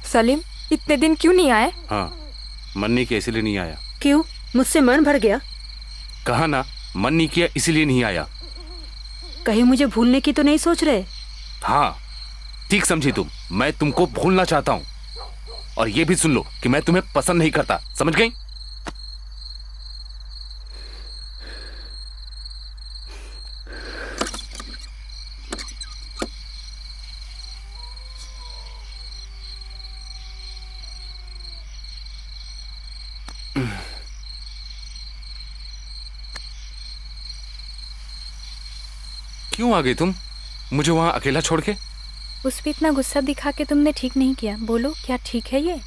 सलीम, इतने दिन क्यों नहीं आए? हाँ, मन नहीं किया इसलिए नहीं आया। क्यों? मुझसे मन भर गया? कहा ना, मन नहीं किया इसलिए नहीं आया। कहीं मुझे भूलने की तो नहीं सोच रहे? हाँ, ठीक समझी तुम। मैं तुमको भूलना चाहता हूँ। और ये भी सुन लो कि मैं तुम्हें पसंद नहीं करता, समझ गई? क्यों आ गई तुम मुझे वहां अकेला छोड़ के? उस पे इतना गुस्सा दिखा के तुमने ठीक नहीं किया। बोलो, क्या ठीक है ये?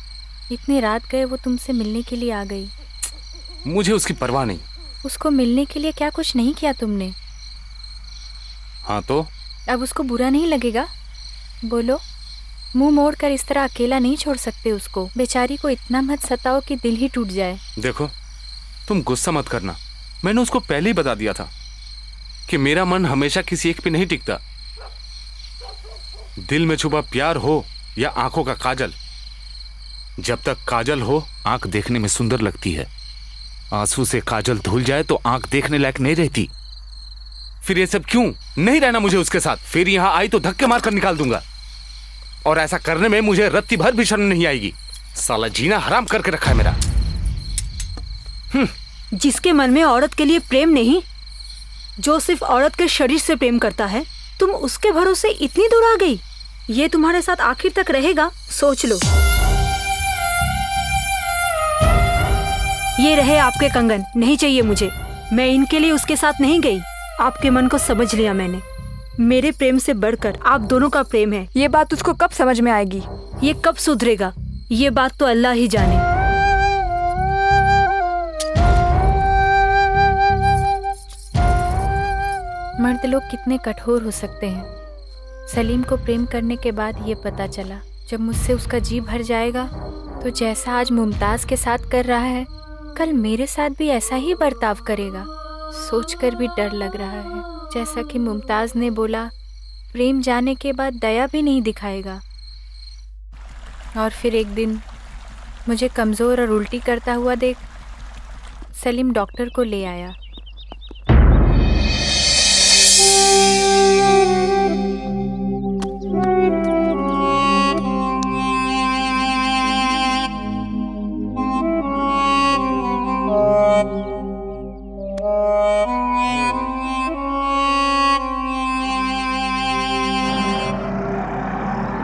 इतनी रात गए वो तुमसे मिलने के लिए आ गई। मुझे उसकी परवाह नहीं। उसको मिलने के लिए क्या कुछ नहीं किया तुमने? हाँ तो? अब उसको बुरा नहीं लगेगा? बोलो, मुंह मोड़ कर इस तरह अकेला नहीं छोड़ सकते उसको। बेचारी को इतना मत सताओ कि दिल ही टूट जाए। देखो, तुम गुस्सा मत करना। मैंने उसको पहले ही बता दिया था कि मेरा मन हमेशा किसी एक पे नहीं टिकता। दिल में छुपा प्यार हो या आंखों का काजल, जब तक काजल हो आंख देखने में सुंदर लगती है। आंसू से काजल धुल जाए तो आंख देखने लायक नहीं रहती। फिर ये सब क्यों? नहीं रहना मुझे उसके साथ। फिर यहां आई तो धक्के मारकर निकाल दूंगा। और ऐसा करने में मुझे रत्ती भर भी शर्म नहीं आएगी। साला जीना हराम करके रखा है मेरा। जिसके मन में औरत के लिए प्रेम नहीं, जो सिर्फ औरत के शरीर से प्रेम करता है, तुम उसके भरोसे इतनी दूर आ गई। ये तुम्हारे साथ आखिर तक रहेगा? सोच लो। ये रहे आपके कंगन, नहीं चाहिए मुझे। मैं इनके लिए उसके साथ नहीं गई। आपके मन को समझ लिया मैंने। मेरे प्रेम से बढ़कर आप दोनों का प्रेम है। ये बात उसको कब समझ में आएगी? ये कब सुधरेगा, ये बात तो अल्लाह ही जाने। मर्द लोग कितने कठोर हो सकते हैं। सलीम को प्रेम करने के बाद ये पता चला, जब मुझसे उसका जी भर जाएगा तो जैसा आज मुमताज के साथ कर रहा है, कल मेरे साथ भी ऐसा ही बर्ताव करेगा। सोचकर भी डर लग रहा है। जैसा कि मुमताज ने बोला, प्रेम जाने के बाद दया भी नहीं दिखाएगा। और फिर एक दिन मुझे कमज़ोर और उल्टी करता हुआ देख सलीम डॉक्टर को ले आया।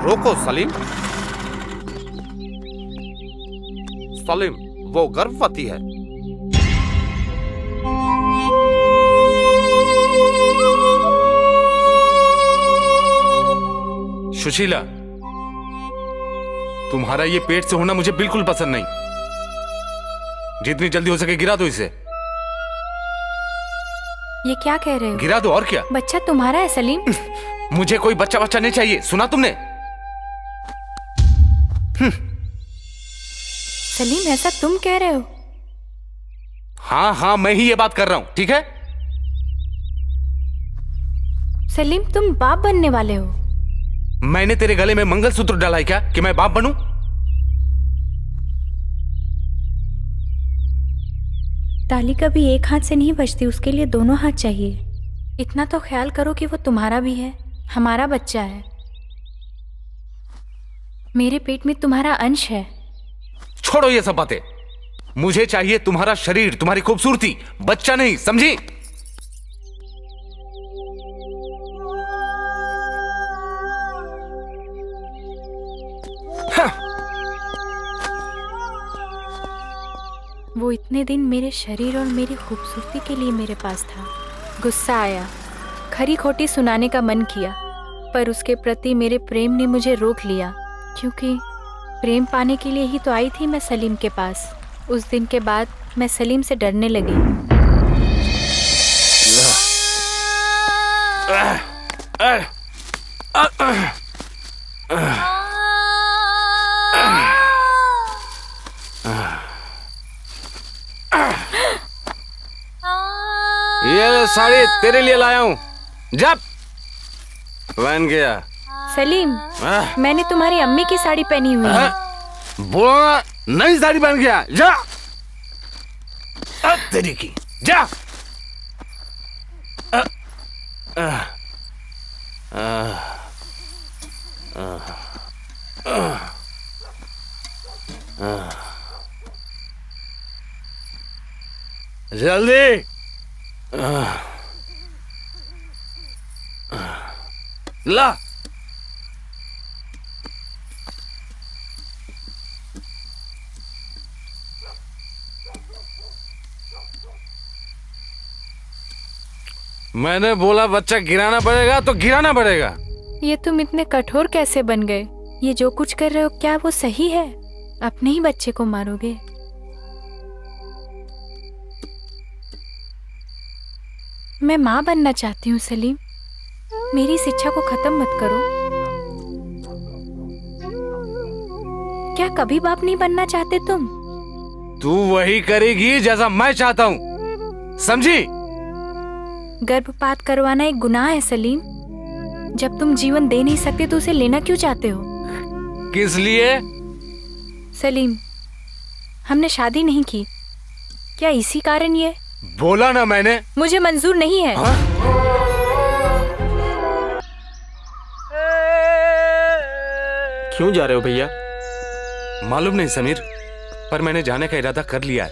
रोको सलीम। सलीम, वो गर्भवती है। सुशीला, तुम्हारा ये पेट से होना मुझे बिल्कुल पसंद नहीं। जितनी जल्दी हो सके गिरा दो इसे। ये क्या कह रहे हो? गिरा दो, और क्या। बच्चा तुम्हारा है सलीम। मुझे कोई बच्चा नहीं चाहिए, सुना तुमने? सलीम, ऐसा तुम कह रहे हो? हाँ, मैं ही ये बात कर रहा हूं, ठीक है? सलीम, तुम बाप बनने वाले हो? मैंने तेरे गले में मंगलसूत्र डाला है क्या कि मैं बाप बनूं? ताली कभी एक हाथ से नहीं बजती, उसके लिए दोनों हाथ चाहिए। इतना तो ख्याल करो कि वो तुम्हारा भी है, हमारा बच्चा है। मेरे पेट में तुम्हारा अंश है। छोड़ो ये सब बातें। मुझे चाहिए तुम्हारा शरीर, तुम्हारी खूबसूरती, बच्चा नहीं, समझी? वो इतने दिन मेरे शरीर और मेरी खूबसूरती के लिए मेरे पास था। गुस्सा आया, खरी खोटी सुनाने का मन किया, पर उसके प्रति मेरे प्रेम ने मुझे रोक लिया, क्योंकि प्रेम पाने के लिए ही तो आई थी मैं सलीम के पास। उस दिन के बाद मैं सलीम से डरने लगी। ये साड़ी तेरे लिए लाया हूँ, जब पहन गया। सलीम, मैंने तुम्हारी अम्मी की साड़ी पहनी हुई है। बोलो ना, नई साड़ी पहन गया, जा। तेरी की, जा। जल्दी ला। मैंने बोला बच्चा गिराना पड़ेगा तो गिराना पड़ेगा। ये तुम इतने कठोर कैसे बन गए? ये जो कुछ कर रहे हो क्या वो सही है? अपने ही बच्चे को मारोगे? मैं माँ बनना चाहती हूँ सलीम, मेरी इस इच्छा को खत्म मत करो। क्या कभी बाप नहीं बनना चाहते तुम? तू वही करेगी जैसा मैं चाहता हूँ, समझी? गर्भपात करवाना एक गुनाह है सलीम। जब तुम जीवन दे नहीं सकते तो उसे लेना क्यों चाहते हो? किस लिए? सलीम, हमने शादी नहीं की, क्या इसी कारण ये? बोला ना मैंने। मुझे मंजूर नहीं है। हाँ? क्यों जा रहे हो भैया? मालूम नहीं समीर, पर मैंने जाने का इरादा कर लिया है।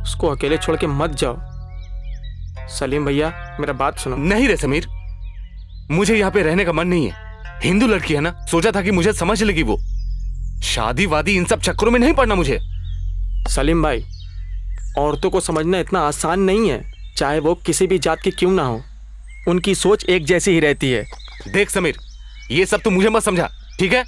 उसको अकेले छोड़ के मत जाओ। सलीम भैया, मेरा बात सुनो। नहीं रे समीर, मुझे यहाँ पे रहने का मन नहीं है। हिंदू लड़की है ना, सोचा था कि मुझे समझ लेगी वो। शादी वादी इन सब चक्करों में नहीं पड़ना मुझे। सलीम भाई, औरतों को समझना इतना आसान नहीं है, चाहे वो किसी भी जात की क्यों ना हो। उनकी सोच एक जैसी ही रहती है। देख समीर, ये सब तू मुझे मत समझा, ठीक है?